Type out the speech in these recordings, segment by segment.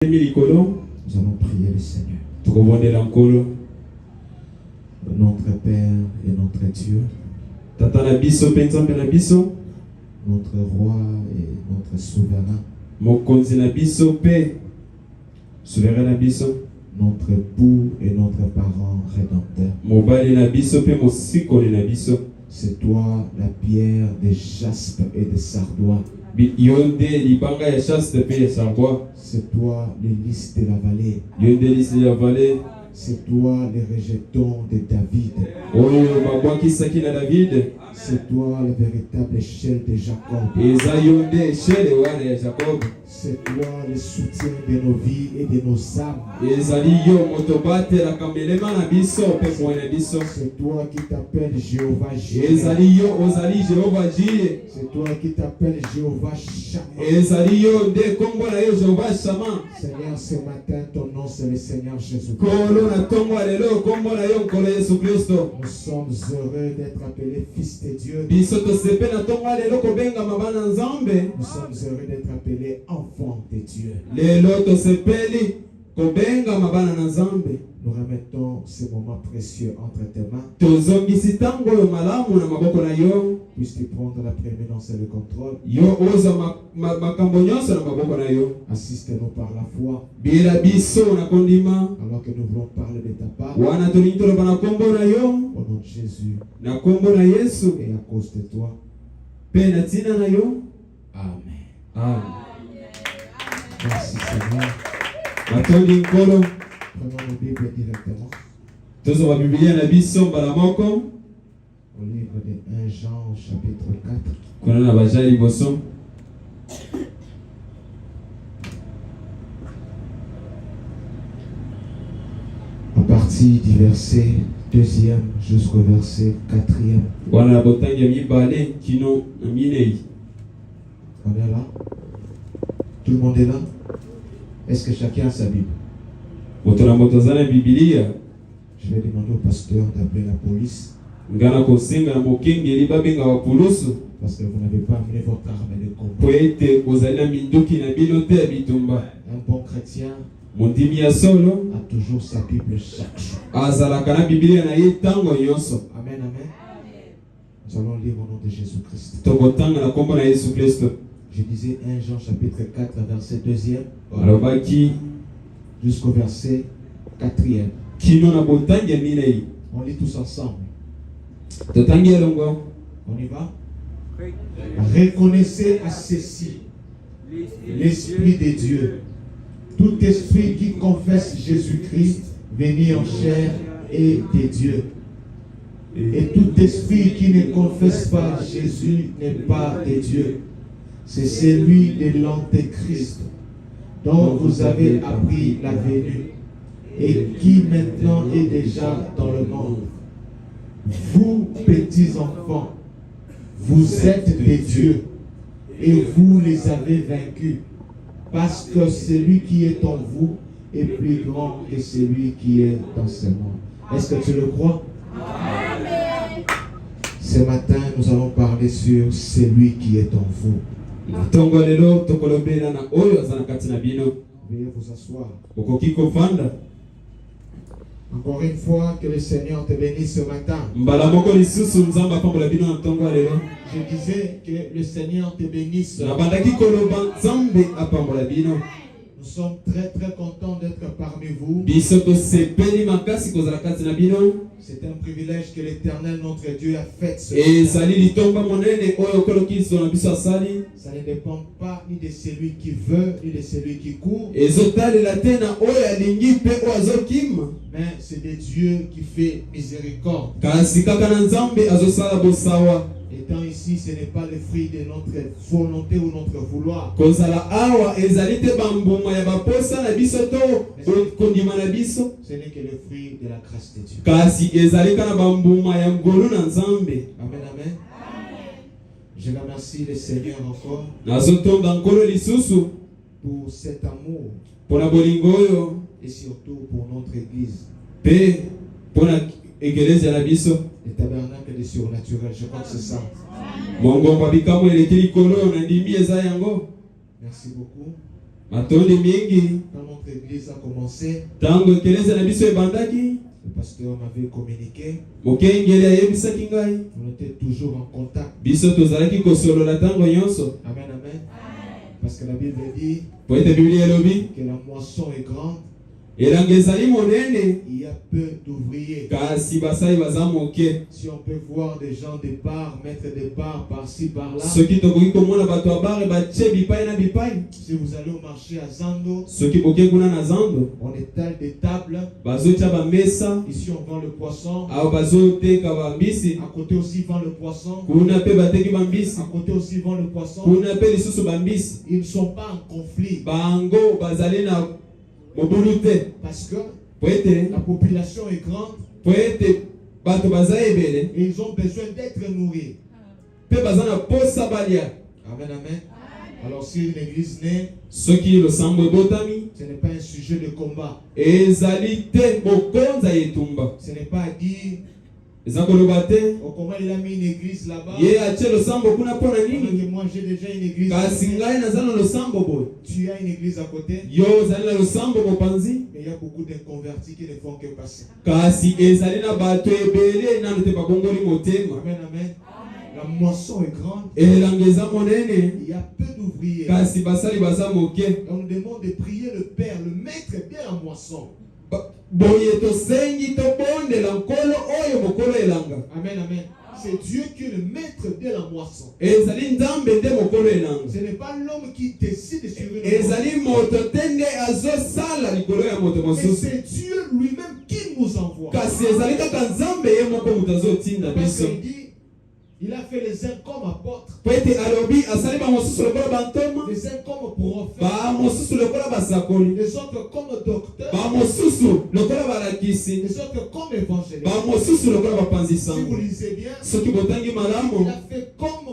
Nous allons prier le Seigneur. Notre Père et notre Dieu, notre Roi et notre Souverain, notre époux et notre parent rédempteur. C'est toi la pierre de jaspe et de sardoine. C'est toi le lys de la vallée. C'est toi le rejeton de David. C'est toi le véritable échelle de Jacob. C'est toi le soutien de nos vies et de nos âmes. C'est toi qui t'appelles Jéhovah Jireh. C'est toi qui t'appelles Jéhovah Shammah. Seigneur, ce matin, ton nom c'est le Seigneur Jésus-Christ. Nous sommes heureux d'être appelés fils de Dieu. Nous sommes heureux d'être appelés enfants de Dieu. Nous remettons ce moment précieux entre tes mains. Puisses-tu prendre la prééminence et le contrôle. Assiste-nous par la foi. Alors que nous voulons parler de ta part. Au nom de Jésus. Et à cause de toi. Amen. Merci Seigneur. Prenons nos Bibles directement. Au livre de 1 Jean, chapitre 4. À partir du verset 2e jusqu'au verset 4e. On est là? Tout le monde est là? Est-ce que chacun a sa Bible? Je vais demander au pasteur d'appeler la police. Parce que vous n'avez pas amené votre arme de combat. Un bon chrétien a toujours sa Bible chaque jour. Amen, amen. Nous allons lire au nom de Jésus-Christ. Je disais 1 Jean chapitre 4 verset 2e jusqu'au verset 4e. On lit tous ensemble. On y va? Reconnaissez à ceci l'Esprit de Dieu. Tout esprit qui confesse Jésus-Christ venu en chair est de Dieu. Et tout esprit qui ne confesse pas Jésus n'est pas de Dieu. C'est celui de l'Antéchrist dont vous avez appris la venue et qui maintenant est déjà dans le monde. Vous, petits enfants, vous êtes des dieux et vous les avez vaincus parce que celui qui est en vous est plus grand que celui qui est dans ce monde. Est-ce que tu le crois? Amen. Ce matin, nous allons parler sur celui qui est en vous. Veuillez vous asseoir. Encore une fois, que le Seigneur te bénisse ce matin. Je disais que le Seigneur te bénisse. Nous sommes très très contents d'être parmi vous. C'est un privilège que l'Éternel notre Dieu a fait ce matin. Ça ne dépend pas ni de celui qui veut, ni de celui qui court. Mais c'est de Dieu qui fait miséricorde. Étant ici, ce n'est pas le fruit de notre volonté ou notre vouloir. Ce n'est que le fruit de la grâce de Dieu. Amen, amen. Je remercie le Seigneur encore pour cet amour et surtout pour notre Église. Le tabernacle est surnaturel, je crois que c'est ça. Merci beaucoup. Quand notre église a commencé, le pasteur m'avait communiqué. On était toujours en contact. Amen, amen. Parce que la Bible dit que la moisson est grande. Il y a peu d'ouvriers. Si on peut voir des gens de bar, mettre des bars par-ci, par-là. Si vous allez au marché à Zando, on étale des tables. Ici on vend le poisson. À côté aussi vend le poisson. À côté aussi vend le poisson. Ils ne sont pas en conflit. Parce que la population est grande et ils ont besoin d'être nourris. Amen, amen. Alors si une église naît, ce n'est pas un sujet de combat. Ce n'est pas à dire comment il a mis une église là-bas. Moi j'ai déjà une église. Tu as une église à côté. Mais il y a beaucoup de convertis qui ne font que passer. Amen, amen. La moisson est grande. Il y a peu d'ouvriers. On nous demande de prier le Père, le maître bien la moisson. Amen, amen. C'est Dieu qui est le maître de la moisson. Ce n'est pas l'homme qui décide sur une moisson. Mais c'est Dieu lui-même qui nous envoie. Parce qu'il dit, il a fait les uns comme apôtres, les uns comme prophètes, les autres comme docteurs, les autres comme évangélistes. Si vous lisez bien, il a fait comme.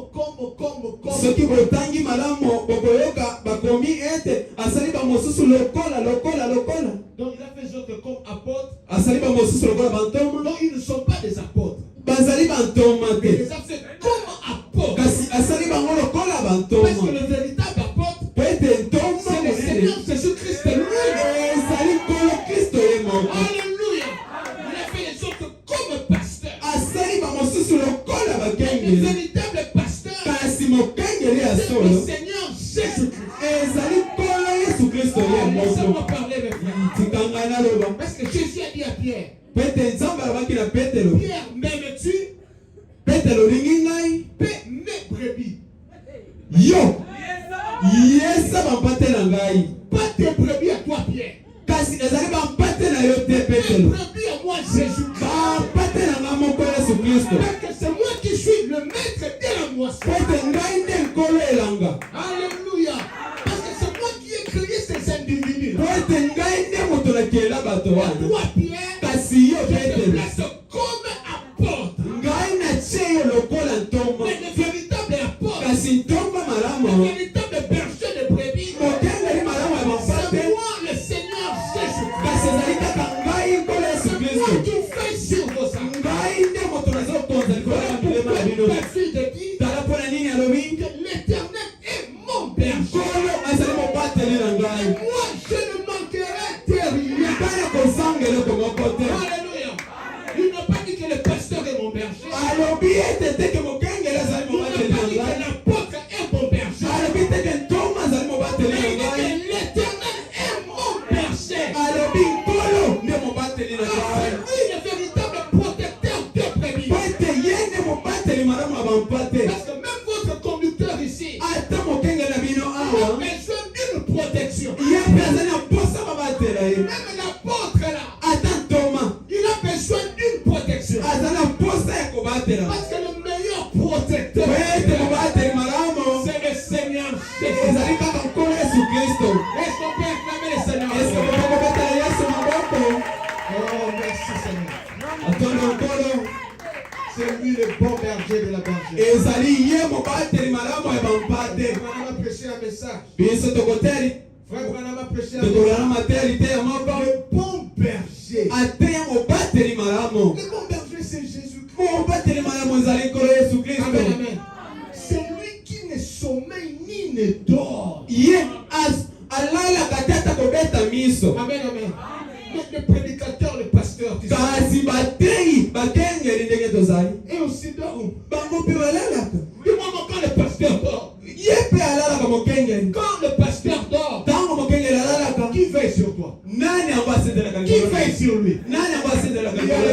Donc il a fait les autres comme apôtres. Donc ils ne sont pas des apôtres. Il les a fait comme apôtres. Parce que le véritable apôtre, c'est le Seigneur Jésus-Christ lui-même. Alléluia. Il a fait les autres comme pasteurs. Le véritable pasteur, c'est le Seigneur Jésus-Christ. Laissez-moi parler avec vous. Parce que Jésus a dit à Pierre, Pierre, m'aimes-tu? Paix mes brebis. Yo! Pas tes brebis à toi, Pierre. Tes brebis à moi, Jésus-Christ. Parce que c'est moi qui suis le maître de la moisson. Alléluia. Parce que c'est moi qui ai créé ces individus. Toi, Pierre, je te place comme apôtre. Mais le véritable apôtre, le véritable berger de brebis, c'est moi, le Seigneur Jésus-Christ. C'est moi qui fais sur vos âmes. Verset de qui? Que l'Éternel est mon berger. Et moi, je ne manquerai de rien. Alléluia. Il n'a pas dit que le pasteur est mon berger. Il n'a pas dit que l'apôtre est mon berger. Mais l'Éternel est mon berger. C'est lui le véritable protecteur des brebis. Parce que même votre conducteur ici, il a besoin d'une protection. Même l'apôtre là, il a besoin d'une protection. Parce que le meilleur protecteur, c'est le Seigneur Jésus. Est-ce qu'on peut acclamer le Seigneur? Oh, merci Seigneur. C'est lui le bon berger de la bergère. Branham a prêché un message. Frère Branham a prêché un message. Le bon berger. Le bon berger, c'est Jésus-Christ. Amen, amen. C'est lui qui ne sommeille ni ne dort. Amen, amen. Le prédicateur, le pasteur, tu sais. Et aussi dort. Dis-moi quand le pasteur dort. Quand le pasteur dort, qui veille sur toi? Qui veille sur lui? Il y a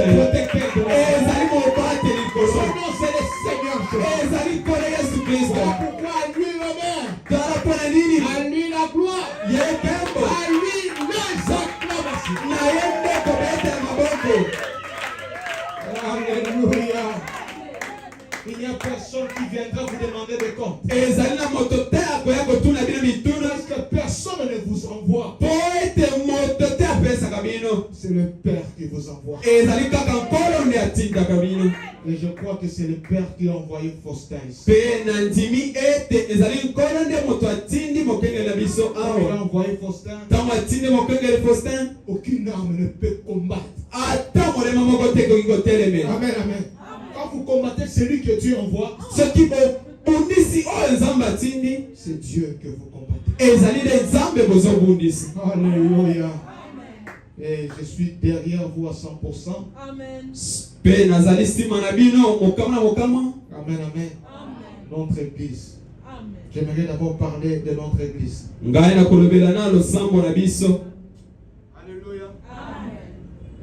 le protecteur de la son nom, c'est le Seigneur Jésus. Pourquoi à lui l'honneur? À lui la gloire? À lui les acclamations. Alléluia. Il n'y a personne qui viendra vous demander des comptes. Parce que personne ne vous envoie. C'est le Père qui vous envoie. Et je crois que c'est le Père qui a envoyé Faustin ici. Il a envoyé Faustin. Aucune arme ne peut combattre. Amen, amen. Quand vous combattez celui que Dieu envoie, c'est Dieu que vous combattez. Alléluia. Et je suis derrière vous à 100%. Amen. Amen, amen. Notre église. J'aimerais d'abord parler de notre église. Alléluia.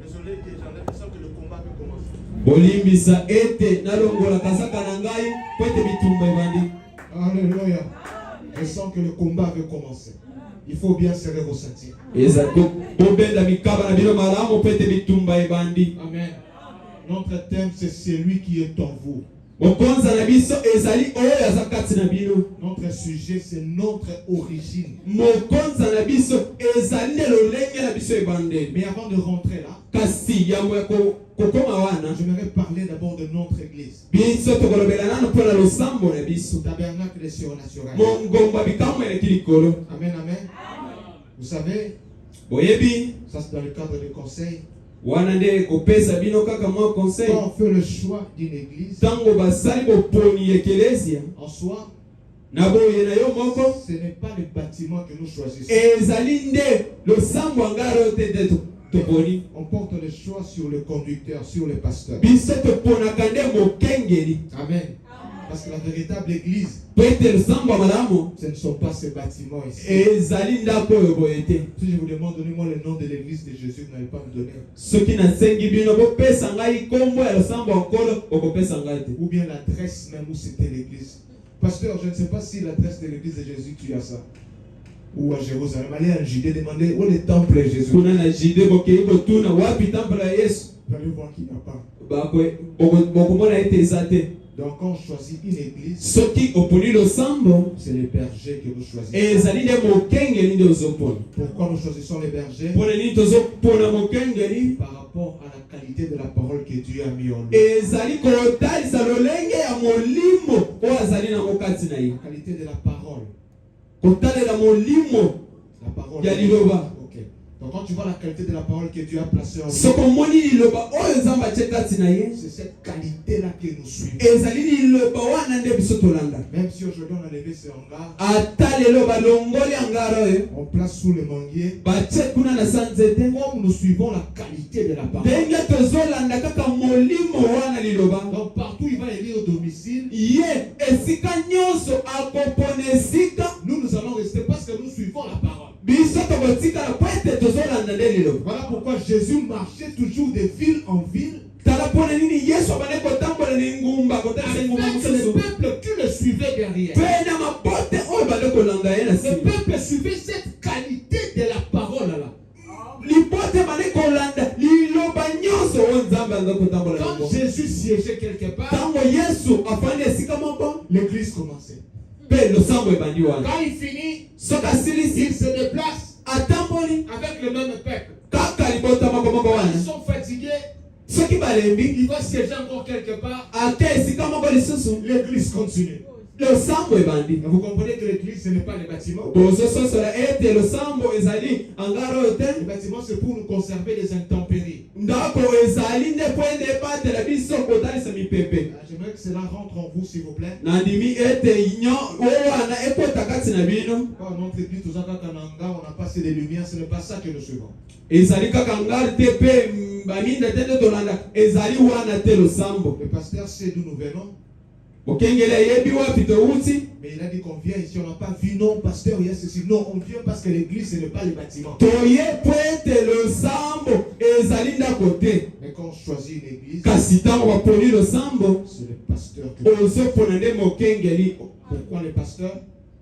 Désolé que j'en ai l'impression que le combat peut commencer. Alléluia. Je sens que le combat veut commencer. Il faut bien serrer vos ceintures. Amen. Notre thème, c'est celui qui est en vous. Notre sujet, c'est notre origine. Mais avant de rentrer là, j'aimerais parler d'abord de notre église. Tabernacle des surnaturels. Amen, amen. Vous savez, ça c'est dans le cadre du conseil. Quand on fait le choix d'une église, en soi, ce n'est pas le bâtiment que nous choisissons. On porte le choix sur le conducteur, sur le pasteur. Amen. Parce que la véritable église, ce ne sont pas ces bâtiments ici. Si je vous demande, donnez-moi le nom de l'église de Jésus, vous n'allez pas me donner. Ou bien l'adresse même où c'était l'église. Pasteur, je ne sais pas si l'adresse de l'église de Jésus, tu as ça. Ou à Jérusalem. Allez en Judée, demandez où est le temple de Jésus. Vous allez voir qu'il n'y a pas. Donc quand on choisit une église, c'est les bergers que vous choisissez. Pourquoi nous choisissons les bergers? Par rapport à la qualité de la parole que Dieu a mis en nous. La qualité de la parole. La parole. Okay. Donc quand tu vois la qualité de la parole que Dieu a placée en nous, c'est cette qualité-là que nous suivons. Même si aujourd'hui on a levé ce hangar, on place sous le manguier, comme nous suivons la qualité de la parole. Donc partout il va élire au domicile, nous allons rester parce que nous suivons la parole. Voilà pourquoi Jésus marchait toujours de ville en ville. Avec le peuple qui le suivait derrière. Le peuple suivait cette qualité de la parole là. Quand Jésus siégeait quelque part, l'église commençait. Quand il finit, il se déplace avec le même peuple. Ils sont fatigués. Il va siéger encore quelque part. L'église continue. Vous comprenez que l'église, ce n'est pas les bâtiments. Les bâtiments, c'est pour nous conserver des intempéries. J'aimerais J'aimerais que cela rentre en vous, s'il vous plaît. Nandimi ete inyo wana ekota kati na bino. Pas notre église, tous on n'a pas assez de lumière, ce n'est pas ça que nous suivons. Ezali kaka ngari te pe baminda tete tolanda ezali wana te losambo. Le pasteur sait d'où nous venons. Okengele yebi wapi touti. Mais il a dit qu'on vient ici, on n'a pas vu, non, pasteur, il y a ceci. Non, on vient parce que l'église, ce n'est pas les bâtiments. Toye poete losambo ezali nda kote. Mais quand on choisit une église, Kasi tango baponi losambo c'est le pasteur que... ozopona nde mokengeli. Pourquoi les pasteurs?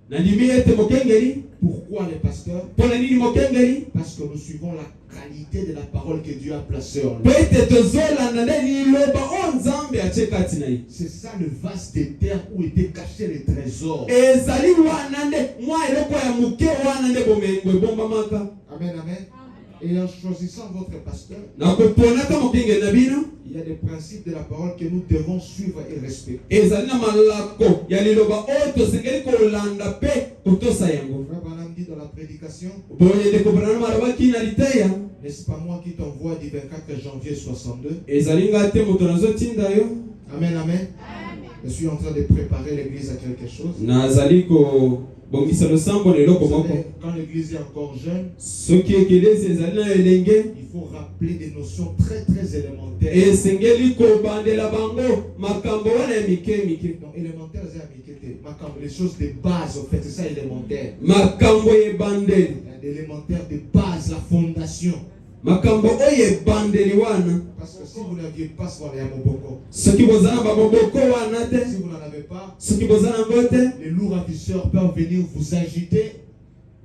Nandimi ete mokengeli. Pourquoi les pasteurs? Pona nini mokengeli? Parce que nous suivons la qualité de la parole que Dieu a placée en nous. Poete tozolanda nde liloba o nzambe atie kati na ye. C'est ça le vase des terres où étaient cachés les trésors. Ezali wana nde mwa eloko ya muke wana nde bomengo ebombamaka. Amen, amen. Et en choisissant votre pasteur, Na koponaka mokengeli na bino, il y a des principes de la parole que nous devons suivre et respecter. ezali na malako ya liloba oyo tosengeli kolanda pe kotosa yango. Frère Branham dit dans la prédication, Boye ndeko Branham alobaki na liteya, n'est-ce pas moi qui t'envoie du 24 janvier 62? ezali nga te moto nazotinda yo. Amen, amen. Je suis en train de préparer l'église à quelque chose. Nazali kobongisa losambo lelo Vous komoko. savez, quand l'église est encore jeune, Soki ekelesi ezali na elenge, il faut rappeler des notions très très élémentaires. esengeli kobandela bango makambo wana ya mike mike. Donc élémentaire, c'est les choses de base, en fait, c'est ça élémentaire. Makambo ebandeli. L'élémentaire de base, la fondation. Makambo oyo ebandeli wana. Parce que si vous n'aviez pas ce qu'il y a Moboko, Soki bozana baboboko wana te, si vous n'en avez pas, soki bozana ngo te, les lourds ravisseurs peuvent venir vous agiter.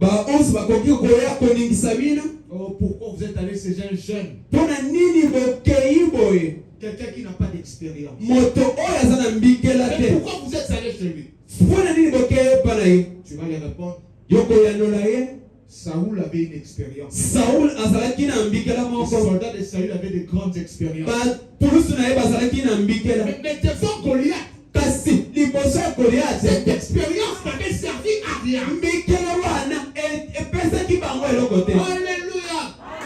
baonsi bakoki koya koningisa bino. Oh, pourquoi vous êtes allé ces jeunes jeunes? Mpona nini bokei boye? Quelqu'un qui n'a pas d'expérience. Moto oyo aza na mbikela Mais te. pourquoi vous êtes allé chez lui? Mpona nini bokei epa na ye? Tu vas lui répondre, yokoyanola ye. Saoul avait une expérience. Saul azalaki na mbikela Les moko. soldats de Saül avaient de grandes expériences. Bapulusu na ye bazalaki na mbikela. Mais devant Goliath, Kasi liboso ya Goliath, cette expérience n'avait servi à rien. mbikela wana epesaki bango eloko te. Alléluia.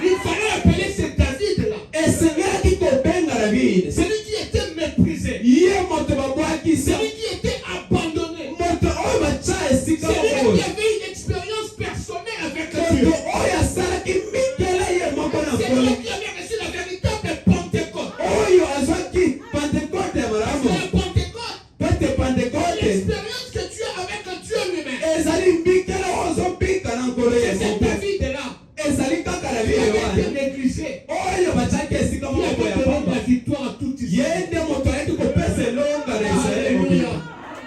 Il fallait appeler ce David-là. Esengelaki kobenga David. Celui qui était méprisé. Ye moto babwaki se. Celui qui était abandonné. Moto oyo batya esika Celui moko. qui avait une expérience personnelle avec Moto Dieu. oyo asalaki mbikela ye moko na C'est nkolo. lui qui avait reçu la véritable Pentecôte. Oyo azwaki Pentecote ya malamu. C'est la Pentecôte. Pete Pentecote. L'expérience que tu as avec Dieu lui-même. Ezali mbikela oyo ozobika na nkolo ye C'est moko. David-là. Ezali kaka na Il bino avait wana. été négligé. Oyo batyaki esika Il moko avait ya donné pamba. la victoire à tout Israël. Ye nde moto ayaki kopesa elonga na Israele Alléluia. mobimba.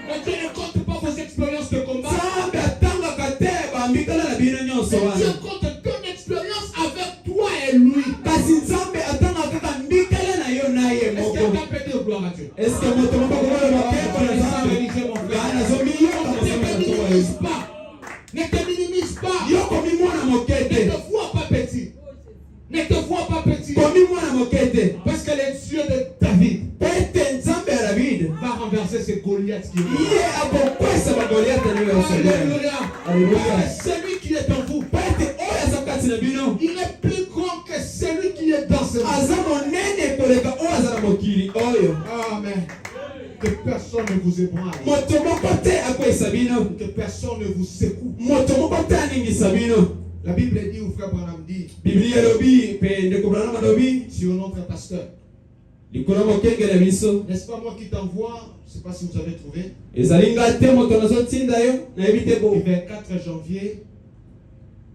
Mais Dieu ne compte pas vos expériences de combat. Nzambe atangaka te bambikela na bino nyonso Mais Dieu wana. compte ton expérience avec toi et lui. Kasi Nzambe atangaka kaka mbikela na yo na ye Est-ce moko. quelqu'un peut dire gloire à Dieu? Est-ce que moto moko akoloba kembo na Nzambe? Nga nazomiyoka Ne te mosolo minimise pas. Ne te minimise pas. yo komi mwana moke Ne te. te vois pas petit. Ne te vois pas petit. Komi mwana moke te. Parce que le Dieu de David Ete Nzambe ya David va renverser ce Goliath qui est mort. ye akokwesa bagoliate na yo yosogea. Alléluia. Alléluia. C'est celui qui est en vous. Ete oyo aza kati na bino Il est plus grand que celui qui est dans ce monde. aza monene koleka oyo aza na mokili oyo. Amen. Que personne ne vous ébranle. Moto moko te akwesa bino. Que personne ne vous secoue. Moto moko te aningisa bino. La Bible dit, ou frère Branham dit, Biblia elobi pe ndeko Branham alobi sur notre pasteur. likolo mokengela biso. N'est-ce pas moi qui t'envoie? Je ne sais pas si vous avez trouvé. Ezali nga te moto nazotinda yo nayebi te Le bo. 24 janvier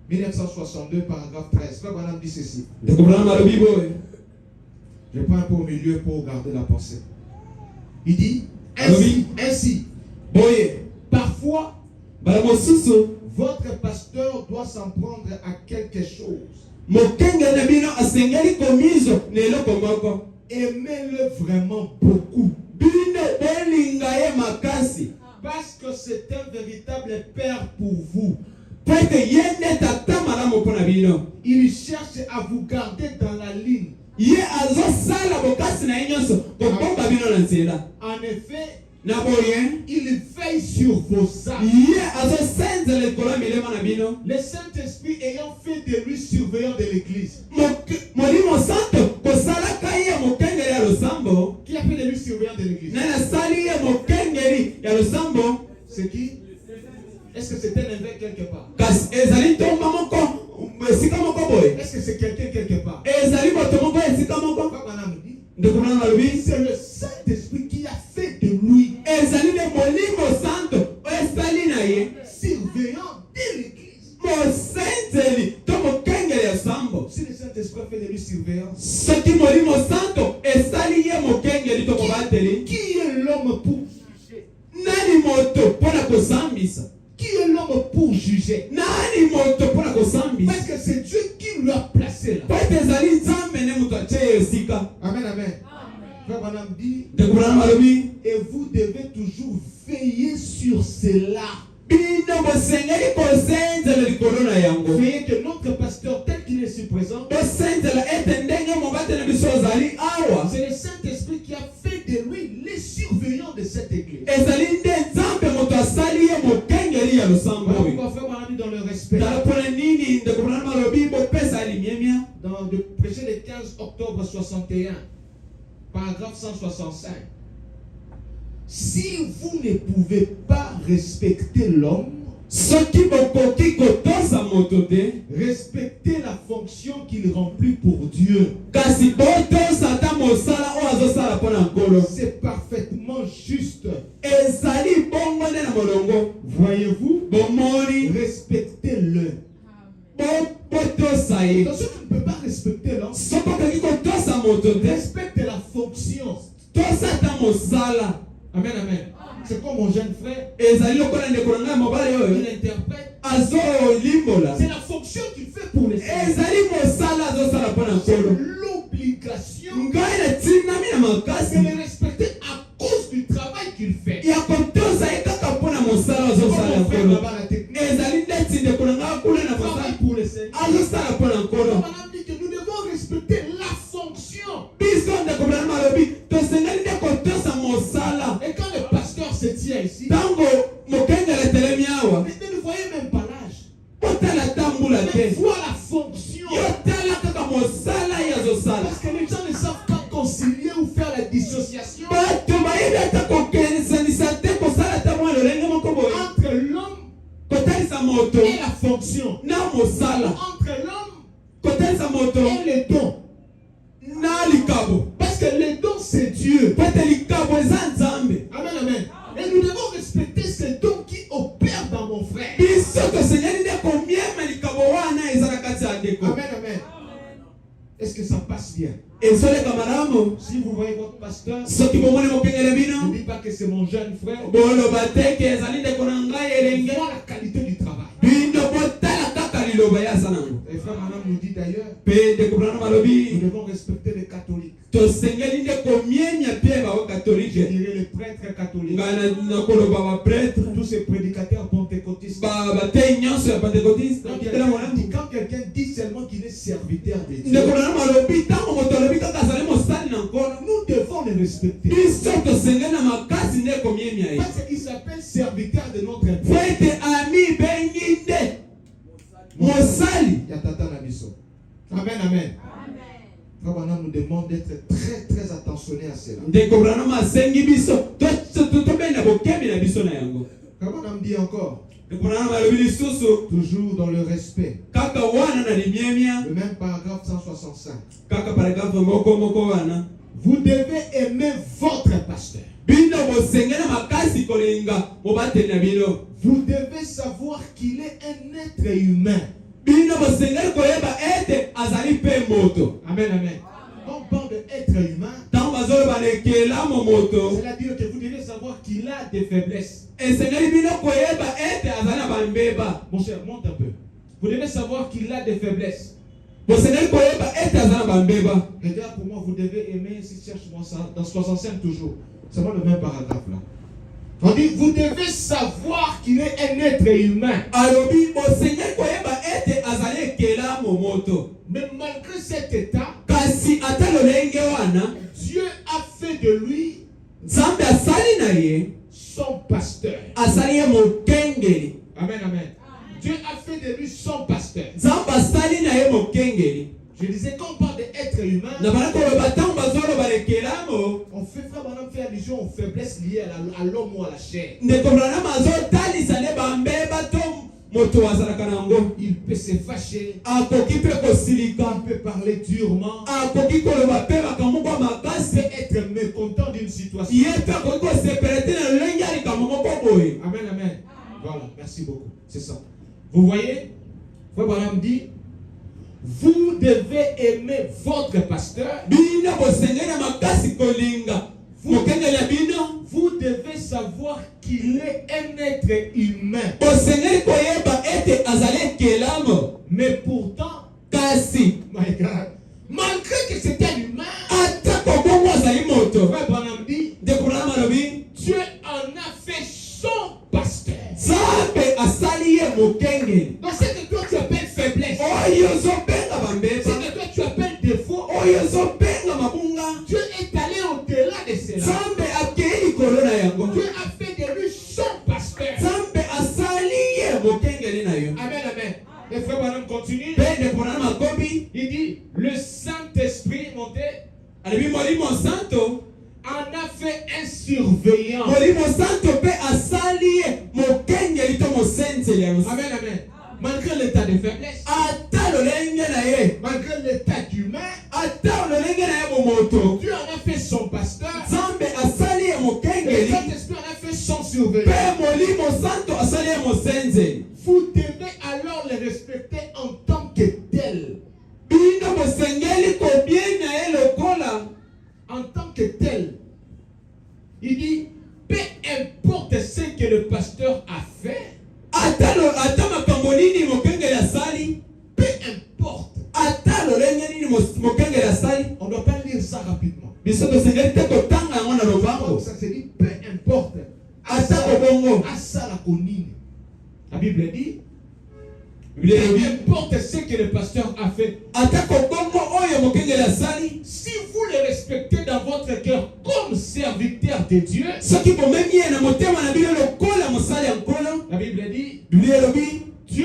1962, paragraphe 13. Frère Branham dit ceci. Ndeko Branham alobi boye. Je prends un peu au milieu pour garder la pensée. Il dit, Alobi. ainsi, Boye. parfois, Bala mosusu votre pasteur doit s'en prendre à quelque chose. mokengela na bino asengeli komiso na eloko moko. Aimez-le vraiment beaucoup. Bino bolinga ye makasi. Parce que c'est un véritable père pour vous. Pete ye nde tata malamu mpo na bino. Il cherche à vous garder dans la ligne. Ye azosala bokasi na ye nyonso kobomba bino na nzela. En effet, Na boye il veille sur vos âmes. ye azosenzela likolo ya milema na bino. Le Saint-Esprit ayant fait de lui surveillant de l'église. Molimo santo kosalaka ye mokengeli ya losambo. Qui a fait de lui surveillant de l'église? nani asali c'est quelqu'un quelque part. ezali moto moko esika moko Papa Branham nous dit, ndeko na malobi c'est le Saint-Esprit qui a fait de lui ezali ne molimo santo esali na ye surveillant de l'église. mosenzeli to mokengeli ya sambo. Si le Saint-Esprit a fait de lui surveillant, soki molimo santo esali ye mokengeli to mobateli, qui est l'homme pour juger? nani moto mpona kosambisa? Qui est l'homme pour juger? nani moto mpona kosambisa? Parce que c'est Dieu qui lui a placé po là. ete ezali nzambe ne moto atie ye esika. Amen, amen. Frère Branham dit, ndeko Branham alobi et vous devez toujours veiller sur cela. bino bosengeli kosenzela likolo na yango. Veillez que notre pasteur, tel qu'il est ici présent, bosenzela ete ndenge mobateli biso ozali awa c'est le Saint-Esprit qui a fait de lui les surveillants de cette église. ezali nde nzambe moto asali ye mokengeli ya losambo Voilà oyo. pourquoi Frère Branham dit dans le respect, tala mpona nini ndeko Branham alobi bopesa limiemia de prêcher le 15 octobre 61, paragraphe 165. Si vous ne pouvez pas respecter l'homme, soki bokoki kotosa moto te respectez la fonction qu'il remplit pour Dieu. kasi botosa ata mosala oyo azosala mpo na nkolo. C'est parfaitement juste. ezali bongo nde na molongo. Voyez-vous, bomoni respectez-le. botosa ye. Donc si tu ne peux pas respecter l'homme, soki okoki kotosa moto te respecte la fonction. tosa ata mosala. Amen, amen. C'est comme mon jeune frère, ezali lokola ndeko na ngai mobali il oyo interprète. azolimbola. C'est la fonction qu'il fait pour les saints. ezali mosala azosala mpo na C'est nkolo. l'obligation ngai natinami na de makasi le respecter à cause du travail qu'il fait. ya kotosa ye kaka mpo na mosala Comme azosala ya mon frère nkolo. là-bas, la technique, ezali ndeti ndeko na ngai akula na travail mosala pour les saints. azosala mpo na nkolo. On a dit que nous devons respecter la fonction. biso ndeko Branham alobi tosengeli nde kotosa mosala. Et quand le pasteur se tient ici, ntango mokengeli etelemi awa mais ne voyez même pas l'âge. otala tambula Mais te vois la fonction. yo tala kaka mosala ye azosala. Parce que les gens ne savent pas concilier ou faire la dissociation bato bayebi ata kokesanisa te kosala ta mwa lolenge moko boye entre l'homme kotalisa moto et la fonction. na mosala, Entre l'homme kotalisa moto et les dons. na likabo. Parce que les dons, c'est Dieu. po ete likabo eza nzambe. Amen, amen. Et nous devons respecter ces dons qui opèrent dans mon frère. biso tosengeli nde komiema likabo wana eza na kati ya ndeko. Amen, amen. Est-ce que ça passe bien? ezoleka malamu. Si vous voyez votre pasteur, soki bomoni mokengele ne bino dites pas que c'est mon jeune frère. boloba te ke ezali ndeko na ngai elenge. Vois la qualité du travail. bino botala kaka liloba ye aza nango. Et frère Branham nous dit d'ailleurs, mpe ndeko Branham nous alobi devons respecter les catholiques. tosengeli nde komienya mpe bao Je katolike. dirais les prêtres catholiques. ngai nakoloba bapretre Tous ces prédicateurs pentecôtistes. batei nyonso ya pentecotiste. Quand quelqu'un dit seulement qu'il est serviteur de Dieu, ndeko Branham alobi ntango moto alobi kaka azali mosali na nkolo nous devons les respecter. biso tosengeli na makasi nde komiemia ye. Parce qu'il s'appelle serviteur de notre po Dieu. ete ami bengi nde mosali. Yatata na biso. Amen, amen. Frère Branham nous demande d'être très très attentionné à cela. ndeko Branham asengi biso tobenda bokebi na biso na yango. Frère Branham dit encore, ndeko Branham alobi lisusu toujours dans le respect, kaka wana na limiemia le même paragraphe 165. kaka paragrafe moko wana. Vous devez aimer votre pasteur. bino bosengeli makasi kolinga mobateli na bino. Vous devez savoir qu'il est un être humain. bino bosengeli koyeba ete azali mpe moto. Amen, amen. Quand on parle d'être humain, ntango bazoloba na ekelamo moto c'est-à-dire que vous devez savoir qu'il a des faiblesses. esengeli bino koyeba ete azali na bambeba. Mon cher, monte un peu. Vous devez savoir qu'il a des faiblesses. bosengeli koyeba ete azali na bambeba. Regarde pour moi, vous devez aimer, si cherche-moi ça, dans 65 toujours. C'est pas le même paragraphe là. On dit, vous devez savoir qu'il est un être humain. alobi bosengeli koyeba ete azali ekelamo moto. Mais malgré cet état, kasi ata lolenge wana Dieu a fait de lui nzambe asali na ye son pasteur. asali ye mokengeli. Amen, amen. Dieu a fait de lui son pasteur. nzambe asali na ye mokengeli. Je disais, quand on parle d'être humain, na bana koloba ntango bazoloba lekelamo on fait, frère Branham fait allusion aux faiblesses liées à l'homme ou à la chair. ndeko Branham azotalisa nde bambeba to moto azalaka nango il peut se fâcher, akoki pe kosilika il peut parler durement, akoki koloba pe makambo kwa il makasi peut être mécontent d'une situation. ye pe akoki kosepela te na lolenge ya likambo moko boye. Amen, amen. Voilà, merci beaucoup. C'est ça. Vous voyez, Frère Branham dit, vous devez aimer votre pasteur. bino bosengeli na makasi kolinga mokengeli ya bino. Vous devez savoir qu'il est un être humain. bosengeli koyeba ete azali ekelamu, Mais pourtant, kasi my God, malgré que c'était un humain, atako bongo azali moto. Frère Branham dit, Ndekolana malobi Dieu en a fait son pasteur. nzambe asali ye mokengeli Donc, ce que toi tu appelles faiblesse, oyo ozobenga ce bambeba, que toi tu appelles défaut, oyo ozobenga mabunga, Dieu est allé au-delà de cela. nzambe akei likolo na yango. Dieu a fait de lui son pasteur. nzambe asali ye mokengeli na yo. Amen, amen. Le frère Branham continue. Mpe ndekolana makobi Il dit, le Saint-Esprit monté alobi molimo santo, en a fait un surveillant. molimo santo mpe asali ye mokengeli to mosenzeli ya Amen, amen. Malgré l'état de faiblesse, ata lolenge na ye, malgré l'état humain, ata lolenge na ye bomoto, Dieu en a fait son pasteur. nzambe asali ye Et le mokengeli Saint-Esprit en a fait son mpe surveillant. molimo santo asali ye mosenzeli. Vous devez alors le respecter en tant que tel. bino bosengeli kobiena ye lokola En tant que tel. Il dit, peu importe ce que le pasteur a fait, ata makambo nini mokengeli asali, peu importe. ata lolenge nini mokengeli asali, On ne doit pas lire ça rapidement. biso tosengeli te kotanga yango na Donc lobango. ça se dit, peu importe. ata kobongo Asala konini. La Bible dit, Biblia peu elobi importe ce que le pasteur a fait, ata kobongo oyo mokengeli asali, si vous le respectez dans votre cœur comme serviteur de Dieu, soki bomemi ye na motema na bino lokola mosali ya nkolo, la Bible dit, Biblia elobi Dieu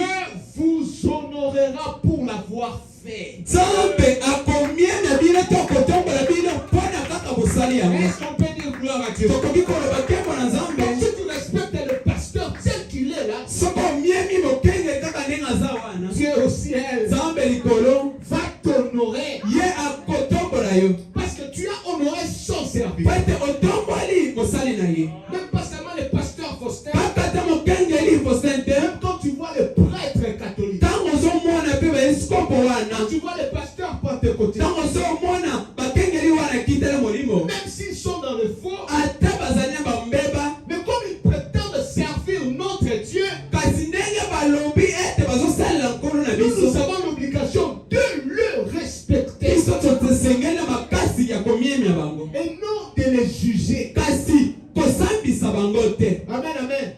vous honorera pour l'avoir fait. nzambe akomie na bino to kotombola bino mpona kaka bosali yango. Est-ce qu'on peut dire gloire à Dieu? tokoki koloba nkembo na Donc nzambe si tu respectes le pasteur tel qu'il est là, soki omiemi mokengeli kaka ndenge aza wana, Dieu au ciel nzambe likolo va t'honorer ye akotombola yo parce que tu as honoré son po serviteur. ete otomboli mosali na ye. Même pas seulement le pasteur Faustin, kaka te mokengeli Faustin te, même quand tu vois le prêtre catholique, ntango ozomona mpe baeskopo wana, quand tu vois le pasteur pentecôtiste, ntango ozomona bakengeli wana kitele molimo, même s'ils sont dans le faux, ata bazali na bambeba, mais comme ils prétendent servir notre Dieu, kasi ndenge balobi ete bazosalela nkolo na nous biso, avons l'obligation de le respecter biso tosengeli na makasi ya komiemia bango, et non de les juger. kasi kosambisa bango te. Amen, amen.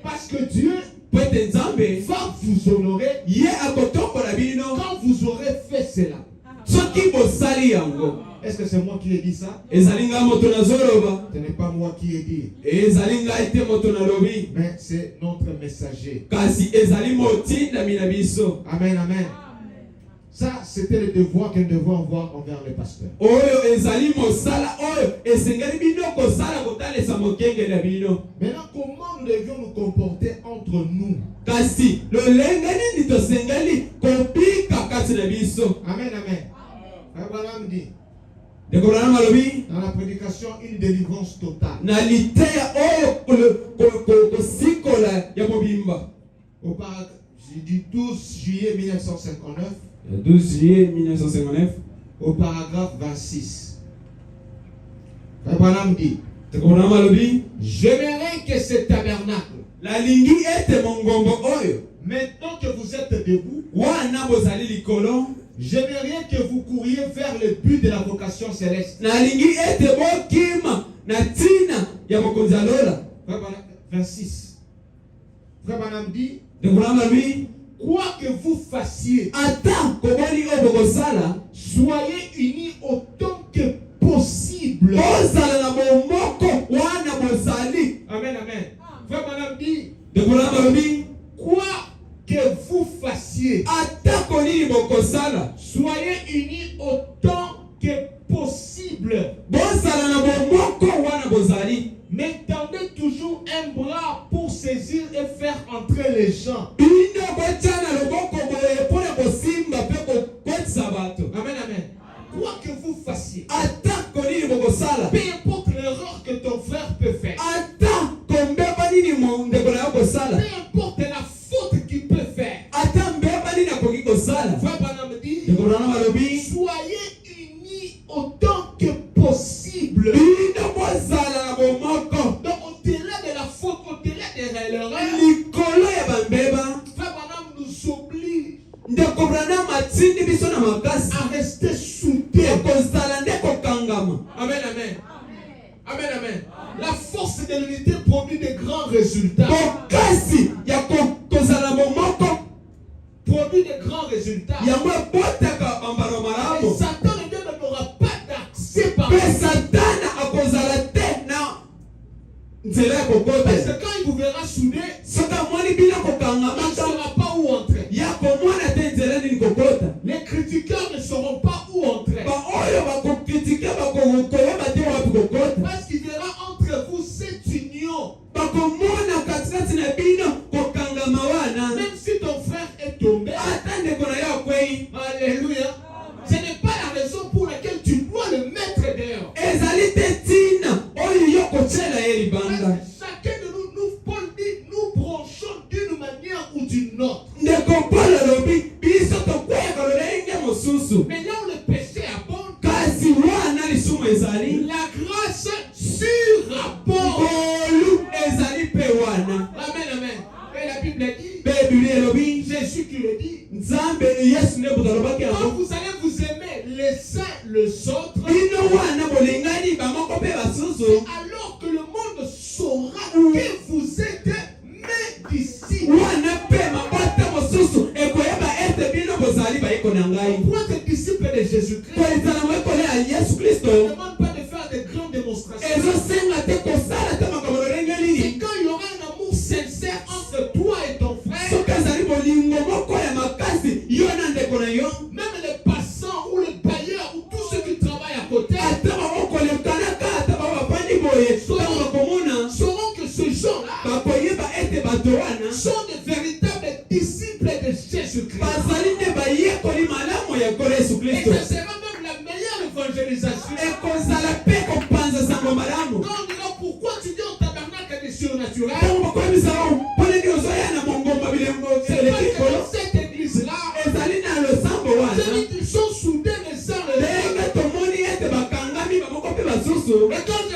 Parce que Dieu po ete nzambe va vous honorer ye akotombola bino quand vous aurez fait cela. soki bosali yango. Est-ce que c'est moi qui ai dit ça? ezali ngai moto nazoloba, Ce n'est pas moi qui ai dit, ezali ngai te moto nalobi, mais c'est notre messager. kasi ezali motindami na biso. Amen, amen. Ça, c'était le devoir que nous devons avoir envers les pasteurs. oyo ezali mosala oyo esengeli bino kosala kotalisa mokengeli ya bino. Maintenant, comment nous devions nous comporter entre nous? kasi lolenge nini tosengeli kobika kati na biso. Amen, amen. Frère Branham dit, ndekolana malobi dans la prédication, une délivrance totale. na liteya oyo kosikola ya mobimba. Au paragraphe du 12 juillet 1959, 12 juillet 1959, au paragraphe 26. Frère Branham dit, ndekolana malobi j'aimerais que ce tabernacle, nalingi ete mongombo oyo maintenant que vous êtes debout, wana bozali likolo, j'aimerais que vous couriez vers le but de la vocation céleste. nalingi ete bokima na ntina ya mokonzi ya lola. Frère Branham, 26. Frère Branham dit, ndekolana malobi quoi que vous fassiez, ata koboni oyo bokosala, soyez unis autant que possible. bozala na bomoko wana bozali. Amen, amen. Frère Branham dit, ndekolana malobi quoi que vous fassiez, ata konini bokosala, soyez unis autant que possible. bozala na bomoko wana bozali. Mais tendez toujours un bras pour se saisir et faire entrer les gens. Amen, amen. Quoi que vous fassiez, Peu importe l'erreur que ton frère peut faire, peu importe la faute qu'il peut faire, Frère Branham dit, soyez unis autant que possible. Donc au-delà de la faute, au-delà de l'erreur, Frère Branham nous oblige à rester soudés. Amen, amen. Amen, amen. La force de l'unité produit de grands résultats. Produit de grands résultats. Et Satan, le diable, n'aura pas d'accès par parce que quand il vous verra soudés, il ne saura pas où entrer. Les critiqueurs ne sauront pas où entrer. Parce qu'il verra entre vous cette union. Même si ton frère est tombé, alléluia, ce n'est pas la raison pour laquelle tu dois le mettre dehors. Chacun de nous, Paul dit, nous branchons d'une manière ou d'une autre. Mais là où le péché abonde, la grâce surabonde. Amen, amen. Et la Bible dit, Jésus qui le dit, quand vous allez vous aimer les uns les autres, alors que le monde saura que vous êtes mes disciples. Pour être disciple de Jésus-Christ, ne demande pas de faire de grandes démonstrations. C'est quand il y aura un amour sincère entre toi et ton frère, même les passants ou les bailleurs ou tous ceux qui travaillent à côté sauront que ces gens-là sont de véritables disciples de Jésus-Christ. Et ce sera même la meilleure évangélisation. Quand on dira pourquoi tu dis au tabernacle des surnaturels, c'est parce que dans cette église-là, ils sont soudés les uns les autres. Et quand